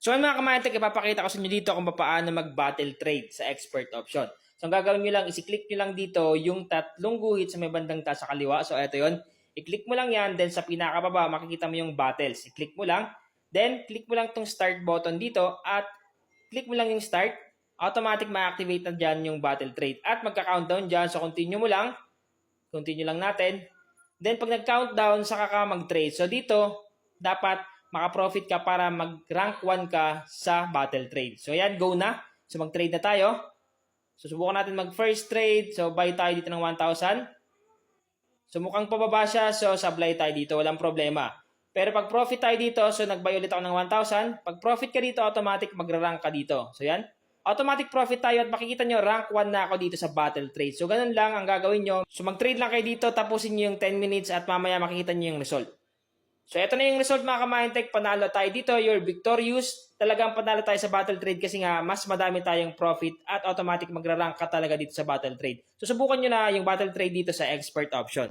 So mga kamayantek, ipapakita ko sa inyo dito kung paano mag-battle trade sa expert option. So ang gagawin nyo lang, isi-click nyo lang dito yung tatlong guhit sa may bandang taas sa kaliwa. So ito yon. I-click mo lang yan, then sa pinakababa makikita mo yung battles. I-click mo lang, then click mo lang tong start button dito at click mo lang yung start. Automatic ma-activate na dyan yung battle trade. At magka-countdown dyan, so continue lang natin. Then pag nag-countdown, saka ka mag-trade. So dito, dapat maka-profit ka para mag-rank 1 ka sa battle trade. So yan, go na. So mag-trade na tayo. So subukan natin mag-first trade. So buy tayo dito ng 1,000. So mukhang pababa siya. So supply tayo dito. Walang problema. Pero pag profit tayo dito, so nag-buy ulit ako ng 1,000. Pag profit ka dito, automatic magra-rank ka dito. So yan. Automatic profit tayo at makikita nyo, rank 1 na ako dito sa battle trade. So ganun lang ang gagawin nyo. So mag-trade lang kayo dito, tapusin nyo yung 10 minutes at mamaya makikita nyo yung result. So ito na yung result mga kamayantek, panalo tayo dito, you're victorious. Talagang panalo tayo sa battle trade kasi nga mas madami tayong profit at automatic magra-rank ka talaga dito sa battle trade. So subukan nyo na yung battle trade dito sa expert option.